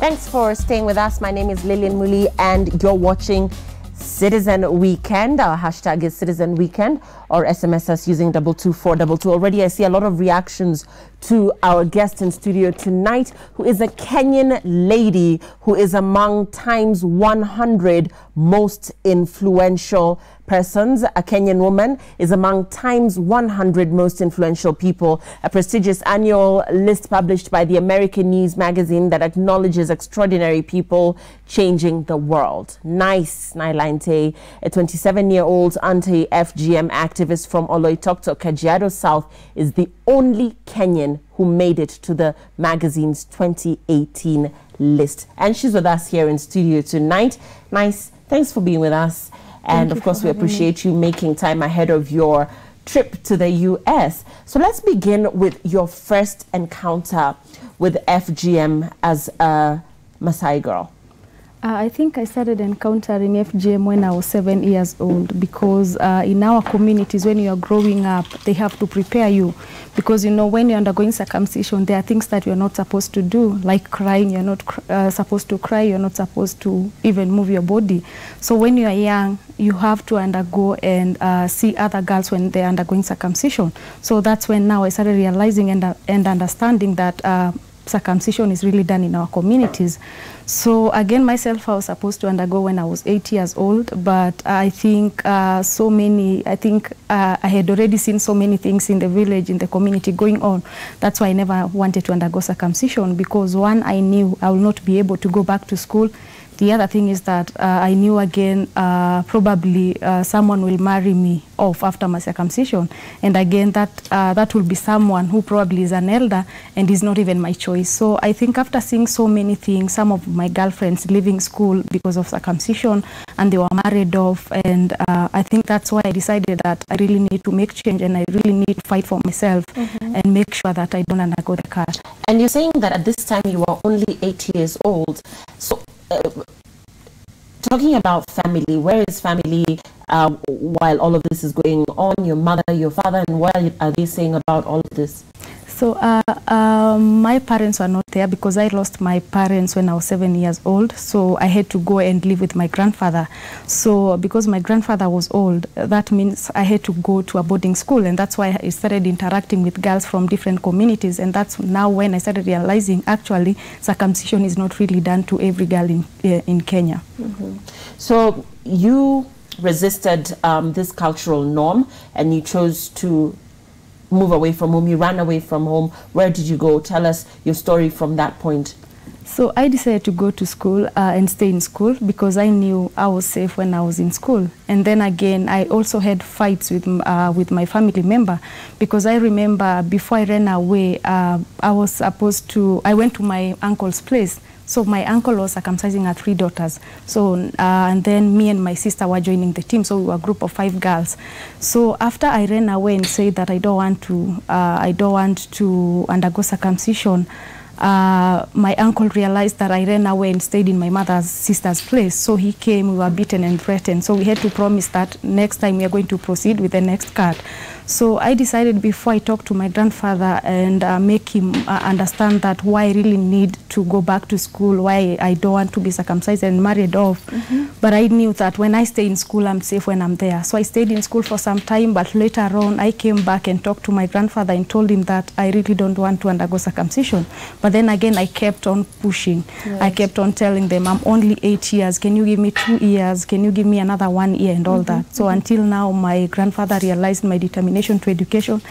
Thanks for staying with us. My name is Lillian Muli and you're watching Citizen Weekend. Our hashtag is Citizen Weekend, or SMS us using 22422. Already I see a lot of reactions to our guest in studio tonight, who is a Kenyan lady who is among Time's 100 most influential persons. A Kenyan woman is among Time's 100 most influential people, a prestigious annual list published by the American News magazine that acknowledges extraordinary people changing the world. Nice Nailantei, a 27-year-old anti-FGM activist from Oloitoktok, Kajiado South, is the only Kenyan who made it to the magazine's 2018 list. And she's with us here in studio tonight. Nice, thanks for being with us. And of course, we appreciate you making time ahead of your trip to the US. So let's begin with your first encounter with FGM as a Maasai girl. I think I started encountering FGM when I was 7 years old, because in our communities, when you are growing up, they have to prepare you. Because, you know, when you're undergoing circumcision, there are things that you're not supposed to do, like crying. You're not supposed to cry. You're not supposed to even move your body. So when you are young, you have to undergo and see other girls when they're undergoing circumcision. So that's when now I started realizing and understanding that circumcision is really done in our communities. So again, myself, I was supposed to undergo when I was 8 years old, but I think I had already seen so many things in the village, in the community going on. That's why I never wanted to undergo circumcision, because one, I knew I will not be able to go back to school. The other thing is that I knew again probably someone will marry me off after my circumcision. And again, that will be someone who probably is an elder and is not even my choice. So I think after seeing so many things, some of my girlfriends leaving school because of circumcision, and they were married off, and I think that's why I decided that I really need to make change, and I really need to fight for myself and make sure that I don't undergo the cut. And you're saying that at this time you were only 8 years old. So talking about family, where is family while all of this is going on? Your mother, your father, and what are they saying about all of this? So my parents were not there, because I lost my parents when I was 7 years old. So I had to go and live with my grandfather. So because my grandfather was old, that means I had to go to a boarding school. And that's why I started interacting with girls from different communities. And that's now when I started realizing actually circumcision is not really done to every girl in Kenya. So you resisted this cultural norm, and you chose to move away from home. You ran away from home. Where did you go? Tell us your story from that point. So I decided to go to school and stay in school, because I knew I was safe when I was in school. And then again, I also had fights with my family member, because I remember before I ran away, I went to my uncle's place. So my uncle was circumcising our 3 daughters. So and then me and my sister were joining the team. So we were a group of 5 girls. So after I ran away and said that I don't want to undergo circumcision, my uncle realized that I ran away and stayed in my mother's sister's place. So he came, we were beaten and threatened. So we had to promise that next time we are going to proceed with the next cut. So I decided before I talk to my grandfather and make him understand that why I really need to go back to school, why I don't want to be circumcised and married off. But I knew that when I stay in school, I'm safe when I'm there. So I stayed in school for some time, but later on, I came back and talked to my grandfather and told him that I really don't want to undergo circumcision. But then again, I kept on pushing. Right. I kept on telling them, I'm only 8 years. Can you give me 2 years? Can you give me another 1 year and all that? So until now, my grandfather realized my determination to education,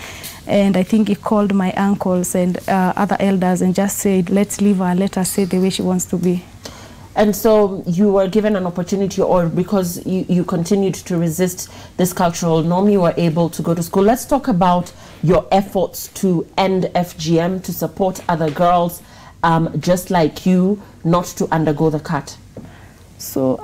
and I think he called my uncles and other elders and just said, let's leave her, let her say the way she wants to be. And so you were given an opportunity, or because you continued to resist this cultural norm, you were able to go to school. Let's talk about your efforts to end FGM, to support other girls just like you, not to undergo the cut. So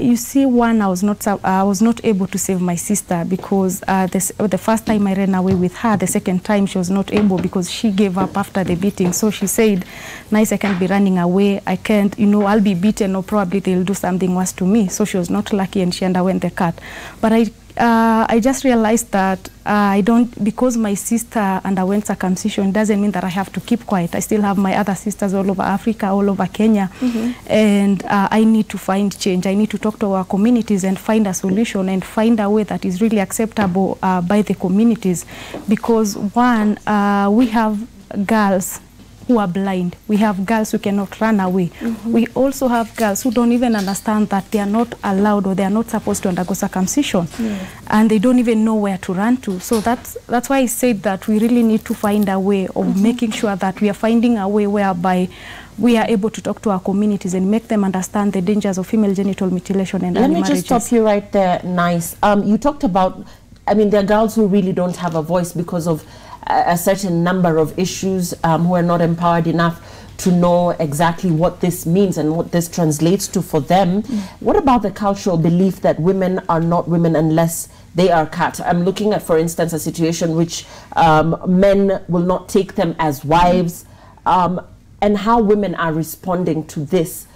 you see, one, I was not able to save my sister, because the first time I ran away with her, the second time she was not able, because she gave up after the beating. So she said, Nice, I can't be running away. I can't, you know, I'll be beaten, or probably they'll do something worse to me. So she was not lucky and she underwent the cut. But I just realized that I don't, because my sister underwent circumcision, doesn't mean that I have to keep quiet. I still have my other sisters all over Africa, all over Kenya, and I need to find change. I need to talk to our communities and find a solution and find a way that is really acceptable by the communities. Because one, we have girls who are blind. We have girls who cannot run away. We also have girls who don't even understand that they are not allowed or they are not supposed to undergo circumcision. And they don't even know where to run to. So that's why I said that we really need to find a way of making sure that we are finding a way whereby we are able to talk to our communities and make them understand the dangers of female genital mutilation and early marriages. Let me just stop you right there, Nice. You talked about, I mean, there are girls who really don't have a voice because of a certain number of issues, who are not empowered enough to know exactly what this means and what this translates to for them. What about the cultural belief that women are not women unless they are cut? I'm looking at, for instance, a situation which men will not take them as wives, and how women are responding to this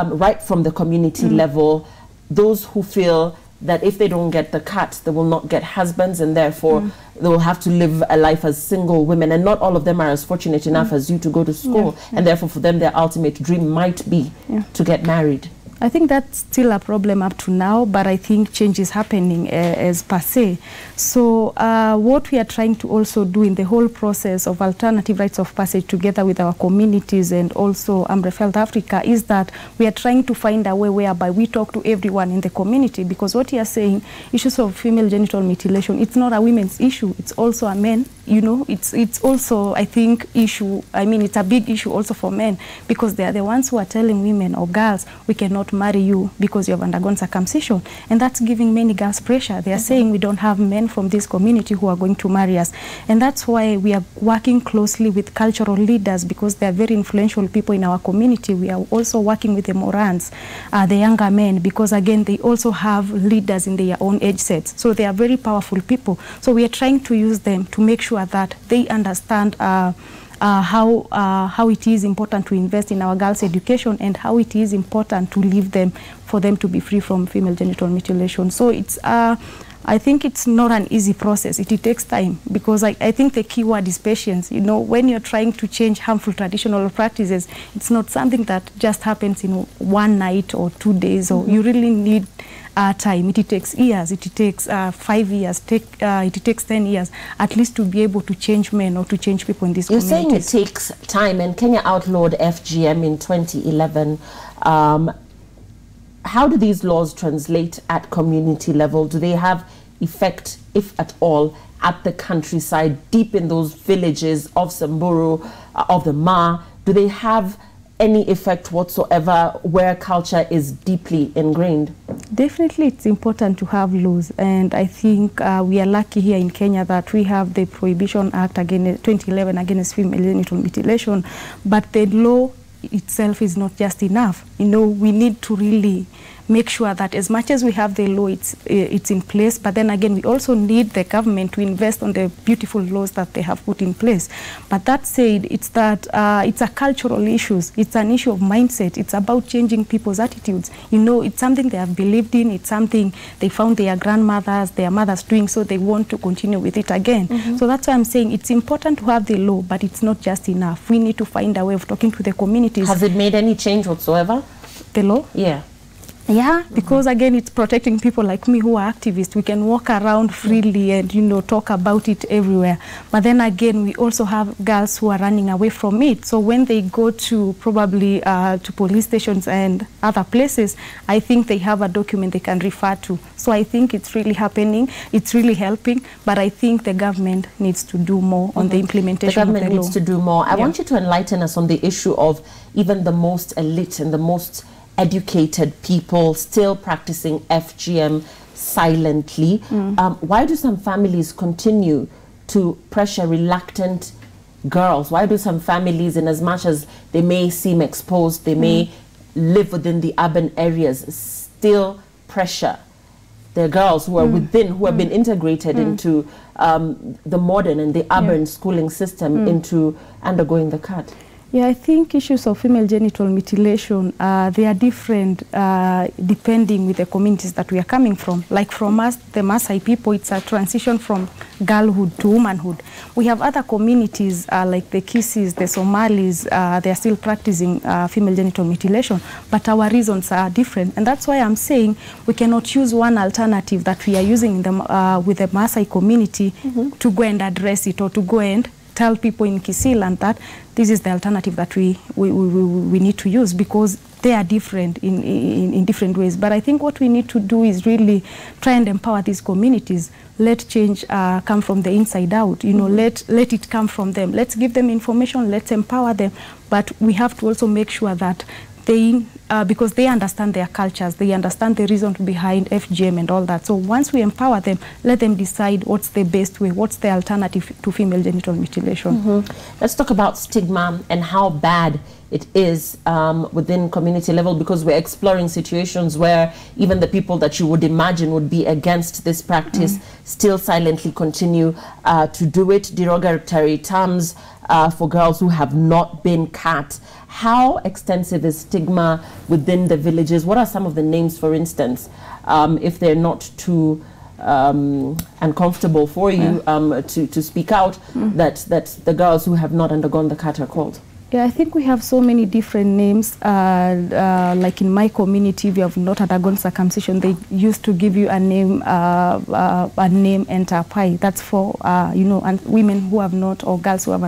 right from the community level. Those who feel that if they don't get the cut, they will not get husbands, and therefore they will have to live a life as single women. And not all of them are as fortunate enough as you to go to school. And therefore for them, their ultimate dream might be to get married. I think that's still a problem up to now, but I think change is happening as per se. So what we are trying to also do in the whole process of alternative rites of passage together with our communities and also Amrefeld Africa is that we are trying to find a way whereby we talk to everyone in the community, because what you are saying, issues of female genital mutilation, it's not a women's issue, it's also a men. You know, it's also, I think, issue, I mean, it's a big issue also for men, because they are the ones who are telling women or girls, we cannot marry you because you have undergone circumcision. And that's giving many girls pressure. They are saying we don't have men from this community who are going to marry us. And that's why we are working closely with cultural leaders, because they are very influential people in our community. We are also working with the Morans, the younger men, because again, they also have leaders in their own age sets. So they are very powerful people. So we are trying to use them to make sure that they understand how it is important to invest in our girls' education and how it is important to leave them, for them to be free from female genital mutilation. So it's, I think it's not an easy process. It takes time, because I think the key word is patience. You know, when you're trying to change harmful traditional practices, it's not something that just happens in one night or 2 days, or you really need time. It takes years, it takes 5 years, it takes 10 years, at least, to be able to change men or to change people in these communities. You're saying it takes time, and Kenya outlawed FGM in 2011. How do these laws translate at community level? Do they have effect, if at all, at the countryside, deep in those villages of Samburu, of the Ma? Do they have any effect whatsoever where culture is deeply ingrained? Definitely, it's important to have laws, and I think we are lucky here in Kenya that we have the Prohibition Act against 2011 against female genital mutilation, but the law itself is not just enough. You know, we need to really make sure that as much as we have the law, it's in place, but then again, we also need the government to invest on the beautiful laws that they have put in place. But that said, it's that it's a cultural issue. It's an issue of mindset. It's about changing people's attitudes. You know, it's something they have believed in. It's something they found their grandmothers, their mothers doing, so they want to continue with it again. So that's why I'm saying it's important to have the law, but it's not just enough. We need to find a way of talking to the communities. Has it made any change whatsoever? The law? Yeah. Yeah, because again, it's protecting people like me who are activists. We can walk around freely and, you know, talk about it everywhere. But then again, we also have girls who are running away from it. So when they go to probably to police stations and other places, I think they have a document they can refer to. So I think it's really happening. It's really helping. But I think the government needs to do more on the implementation of the law. The government needs to do more. I want you to enlighten us on the issue of even the most elite and the most educated people still practicing FGM silently. Why do some families continue to pressure reluctant girls? Why do some families, in as much as they may seem exposed, they may live within the urban areas, still pressure their girls who are within, who have been integrated into the modern and the urban schooling system into undergoing the cut? Yeah, I think issues of female genital mutilation, they are different depending with the communities that we are coming from. Like from us, the Maasai people, it's a transition from girlhood to womanhood. We have other communities like the Kisis, the Somalis, they are still practicing female genital mutilation, but our reasons are different. And that's why I'm saying we cannot use one alternative that we are using with the Maasai community to go and address it, or to go and tell people in Kisiland that this is the alternative that we need to use, because they are different in different ways. But I think what we need to do is really try and empower these communities. Let change come from the inside out. You know, let it come from them. Let's give them information. Let's empower them. But we have to also make sure that they, because they understand their cultures, they understand the reason behind FGM and all that. So once we empower them, let them decide what's the best way, what's the alternative to female genital mutilation. Let's talk about stigma and how bad it is within community level, because we're exploring situations where even the people that you would imagine would be against this practice still silently continue to do it. Derogatory terms for girls who have not been cut. How extensive is stigma within the villages? What are some of the names, for instance, if they're not too uncomfortable for you to speak out, that the girls who have not undergone the cut are called? Yeah, I think we have so many different names. Like in my community, we have not undergone circumcision. They used to give you a name Entapai. That's for you know, and women who have not, or girls who have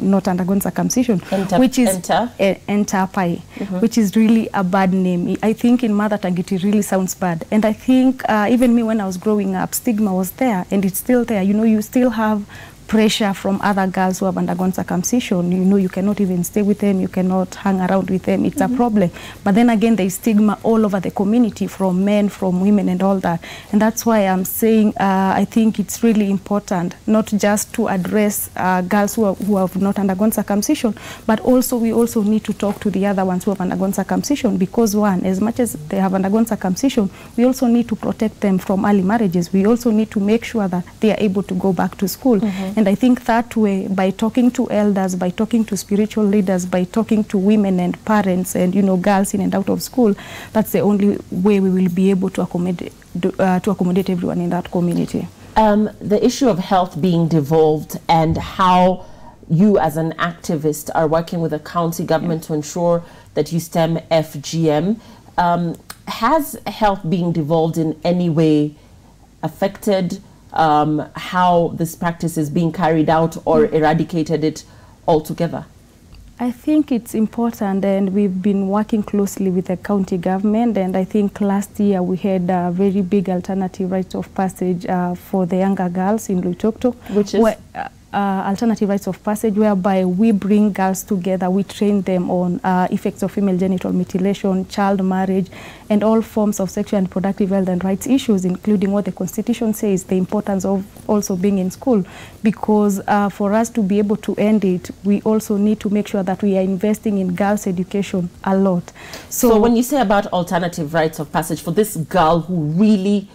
not undergone circumcision, which is Entapai, which is really a bad name. I think in mother tongue it really sounds bad. And I think even me, when I was growing up, stigma was there, and it's still there. You know, you still have pressure from other girls who have undergone circumcision. You know, you cannot even stay with them, you cannot hang around with them. It's a problem. But then again, there is stigma all over the community, from men, from women, and all that. And that's why I'm saying I think it's really important not just to address girls who have not undergone circumcision, but also we also need to talk to the other ones who have undergone circumcision, because one, as much as they have undergone circumcision, we also need to protect them from early marriages. We also need to make sure that they are able to go back to school. And I think that way, by talking to elders, by talking to spiritual leaders, by talking to women and parents and, you know, girls in and out of school, that's the only way we will be able to accommodate everyone in that community. The issue of health being devolved, and how you as an activist are working with the county government to ensure that you stem FGM. Has health being devolved in any way affected how this practice is being carried out, or eradicated it altogether? I think it's important, and we've been working closely with the county government, and I think last year we had a very big alternative rites of passage for the younger girls in Luitoktok, which is alternative rites of passage, whereby we bring girls together, we train them on effects of female genital mutilation, child marriage, and all forms of sexual and reproductive health and rights issues, including what the Constitution says, the importance of also being in school. Because for us to be able to end it, we also need to make sure that we are investing in girls' education a lot. So when you say about alternative rites of passage, for this girl who really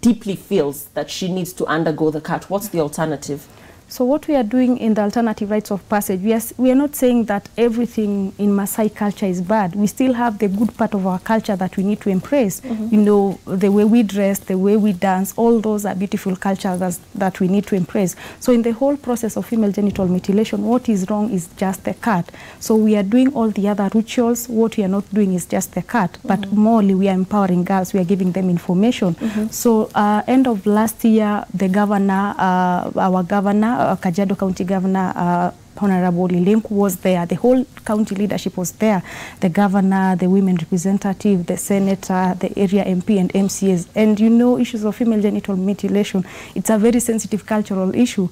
deeply feels that she needs to undergo the cut, what's the alternative? So what we are doing in the alternative rites of passage, we are not saying that everything in Maasai culture is bad. We still have the good part of our culture that we need to embrace. You know, the way we dress, the way we dance, all those are beautiful cultures that we need to embrace. So in the whole process of female genital mutilation, what is wrong is just the cut. So we are doing all the other rituals. What we are not doing is just the cut. But morally, we are empowering girls. We are giving them information. So end of last year, the governor, our governor, Kajiado County Governor Honorable Link was there. The whole county leadership was there. The governor, the women representative, the senator, the area MP and MCAs. And you know, issues of female genital mutilation, it's a very sensitive cultural issue.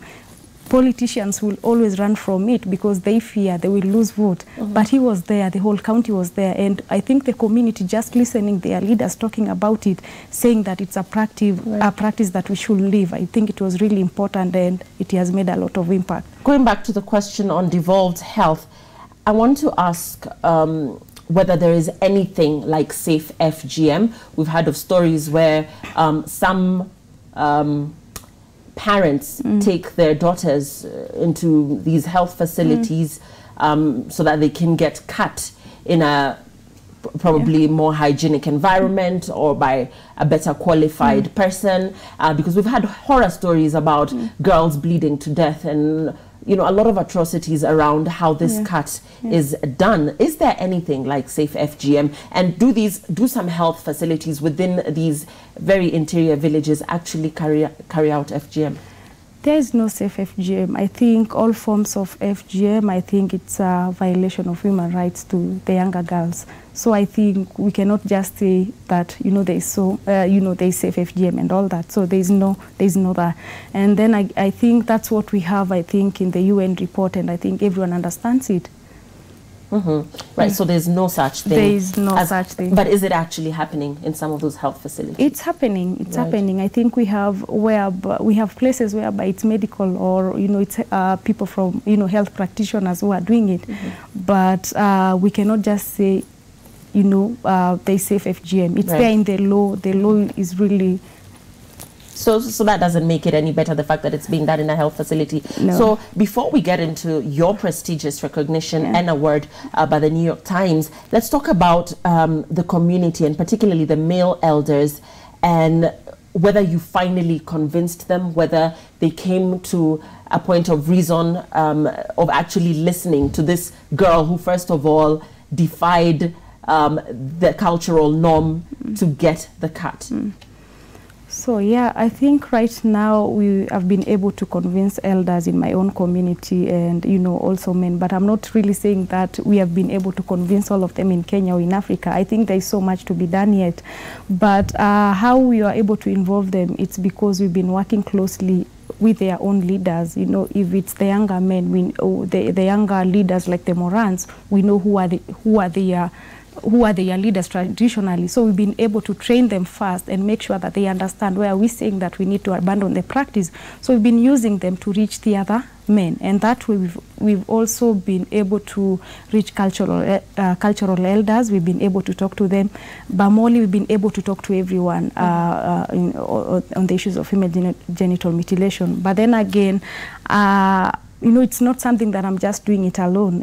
Politicians will always run from it because they fear they will lose vote. But he was there, the whole county was there, and I think the community just listening, their leaders talking about it, saying that it's a practice that we should live. I think it was really important, and it has made a lot of impact. Going back to the question on devolved health, I want to ask whether there is anything like safe FGM. We've heard of stories where some parents take their daughters into these health facilities so that they can get cut in a probably more hygienic environment or by a better qualified person, because we've had horror stories about girls bleeding to death and a lot of atrocities around how this cut is done. Is there anything like Safe FGM, and do some health facilities within these very interior villages actually carry out FGM? There is no safe FGM. I think all forms of FGM, I think it's a violation of human rights to the younger girls. So I think we cannot just say that, there is safe FGM and all that. So there is no that. And then I think that's what we have, I think, in the UN report, and I think everyone understands it. Right, so there's no such thing. There is no such thing. But is it actually happening in some of those health facilities? It's happening. It's happening. I think we have places whereby it's medical, or it's people from health practitioners who are doing it. But we cannot just say they safe FGM. It's there in the law. The law is really. So that doesn't make it any better, the fact that it's being done in a health facility. No. So before we get into your prestigious recognition and award by the New York Times, let's talk about the community, and particularly the male elders, and whether you finally convinced them, whether they came to a point of reason, of actually listening to this girl who, first of all, defied the cultural norm to get the cut. So yeah, I think right now we have been able to convince elders in my own community, and also men, but I'm not really saying that we have been able to convince all of them in Kenya or in Africa. I think there is so much to be done yet, but how we are able to involve them, it's because we've been working closely with their own leaders. If it's the younger men, the younger leaders like the Morans, we know who are their leaders traditionally. So we've been able to train them first and make sure that they understand where we're saying that we need to abandon the practice. So we've been using them to reach the other men, and that way we've also been able to reach cultural elders. We've been able to talk to them. Bamoli, we've been able to talk to everyone on the issues of female genital mutilation. But then again, it's not something that I'm just doing it alone.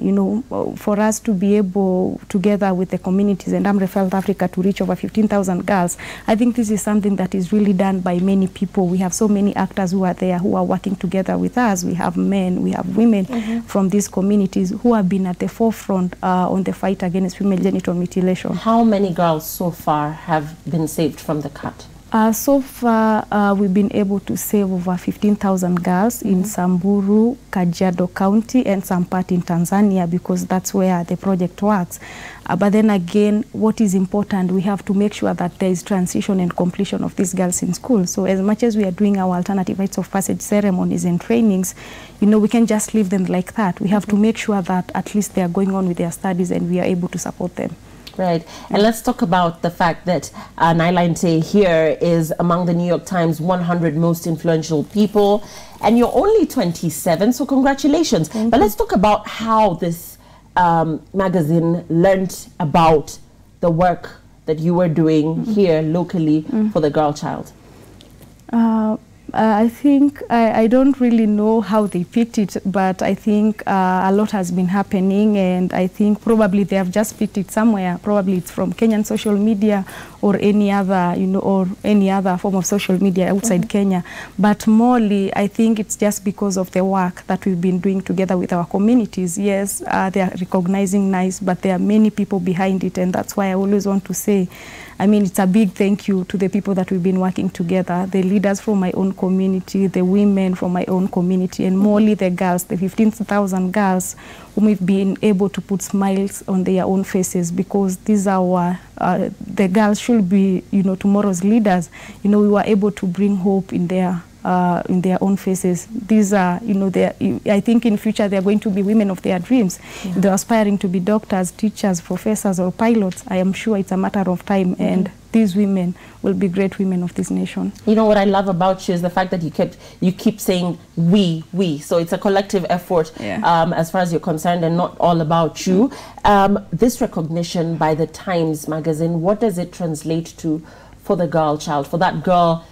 For us to be able, together with the communities and AMREF Health Africa, to reach over 15,000 girls, I think this is something that is really done by many people. We have so many actors who are there, who are working together with us. We have men, we have women from these communities who have been at the forefront on the fight against female genital mutilation. How many girls so far have been saved from the cut? So far, we've been able to save over 15,000 girls in Samburu, Kajiado County, and some part in Tanzania, because that's where the project works. But then again, what is important, we have to make sure that there is transition and completion of these girls in school. So as much as we are doing our alternative rites of passage ceremonies and trainings, we can just leave them like that. We have to make sure that at least they are going on with their studies and we are able to support them. Right. And let's talk about the fact that Nailantei here is among the New York Times 100 most influential people, and you're only 27, so congratulations. But let's talk about how this magazine learned about the work that you were doing here locally for the girl child. I think I don't really know how they picked it, but I think a lot has been happening, and I think probably they have just picked it somewhere. Probably it's from Kenyan social media or any other, or any other form of social media outside Kenya. But morely, I think it's just because of the work that we've been doing together with our communities. Yes, they are recognizing Nice, but there are many people behind it, and that's why I always want to say, it's a big thank you to the people that we've been working together, the leaders from my own community, the women from my own community, and morely the girls, the 15,000 girls whom we've been able to put smiles on their own faces, because these are the girls should be, tomorrow's leaders. We were able to bring hope in their own faces. These are, I think in future they're going to be women of their dreams. They're aspiring to be doctors, teachers, professors, or pilots. I am sure it's a matter of time, and these women will be great women of this nation. What I love about you is the fact that you keep saying we. So it's a collective effort as far as you're concerned, and not all about you. This recognition by the Times magazine, what does it translate to for the girl child, for that girl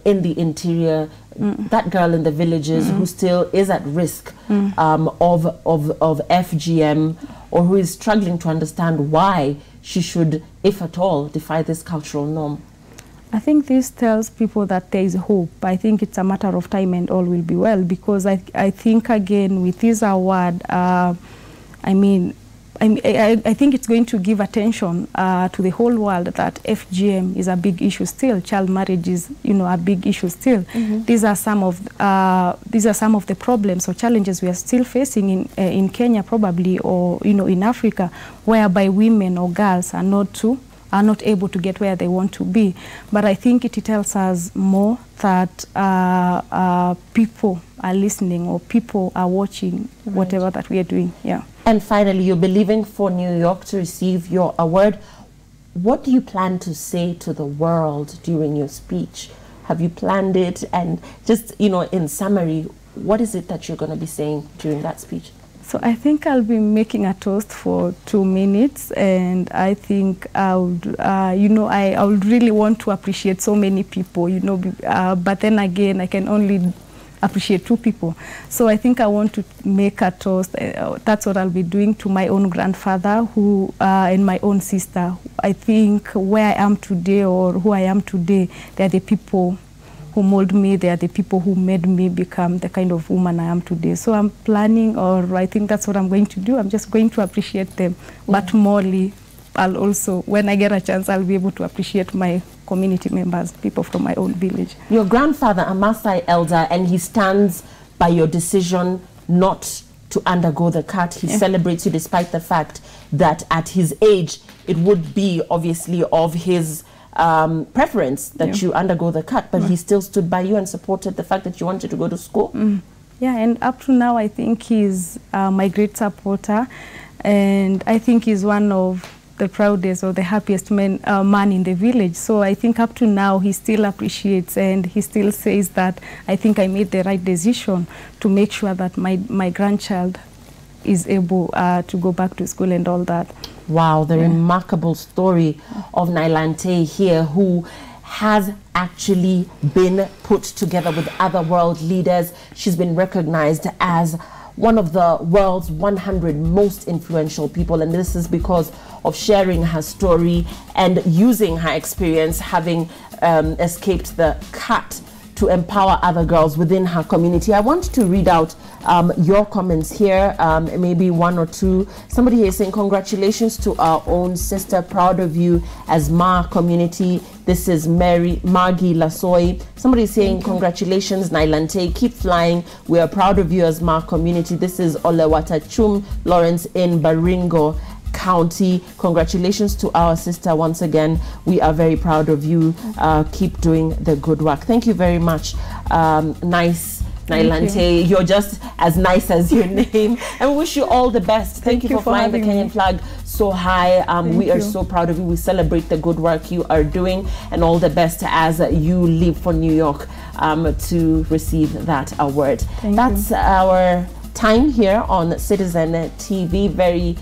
in the interior, that girl in the villages who still is at risk of FGM, or who is struggling to understand why she should, if at all, defy this cultural norm? I think this tells people that there is hope. I think it's a matter of time and all will be well, because I think, again, with this award, I think it's going to give attention to the whole world that FGM is a big issue still. Child marriage is, a big issue still. These are some of the problems or challenges we are still facing in Kenya, probably, or in Africa, whereby women or girls are not able to get where they want to be. But I think it tells us more that people are listening, or people are watching whatever that we are doing. Yeah. And finally, you're believing for New York to receive your award. What do you plan to say to the world during your speech? Have you planned it? And just, in summary, what is it that you're going to be saying during that speech? So I think I'll be making a toast for 2 minutes, and I think I would, I would really want to appreciate so many people, but then again, I can only appreciate 2 people. So I think I want to make a toast. That's what I'll be doing to my own grandfather, and my own sister. I think where I am today, or who I am today, they're the people who mold me. They are the people who made me become the kind of woman I am today. So I'm planning, or I think that's what I'm going to do. I'm just going to appreciate them. But morely, I'll also, when I get a chance, I'll be able to appreciate my community members, people from my own village. Your grandfather, a Maasai elder, and he stands by your decision not to undergo the cut. He celebrates you despite the fact that at his age, it would be obviously of his preference that you undergo the cut, but he still stood by you and supported the fact that you wanted to go to school. Yeah, and up to now, I think he's my great supporter, and I think he's one of the proudest or the happiest man in the village. So I think up to now, he still appreciates, and he still says that I think I made the right decision to make sure that my grandchild is able to go back to school and all that. Wow, the remarkable story of Nailantei here, who has actually been put together with other world leaders. She's been recognized as one of the world's 100 most influential people, and this is because of sharing her story and using her experience, having escaped the cut, to empower other girls within her community. I want to read out your comments here, maybe 1 or 2. Somebody here is saying, congratulations to our own sister, proud of you as Ma community. This is Margie Lasoy. Somebody is saying, congratulations Nailantei, keep flying. We are proud of you as Ma community. This is Olewata Chum Lawrence in Baringo County. Congratulations to our sister once again. We are very proud of you. Keep doing the good work. Thank you very much. Nice Nailantei, you're just as nice as your name, and we wish you all the best. Thank you for flying the Kenyan flag so high. We are so proud of you. We celebrate the good work you are doing, and all the best as you leave for New York to receive that award. That's our time here on Citizen TV. Very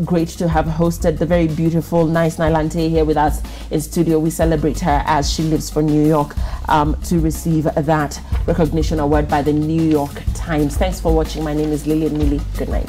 great to have hosted the very beautiful, nice Nailantei here with us in studio. We celebrate her as she lives for New York to receive that recognition award by the New York Times. Thanks for watching. My name is Lillian Muli. Good night.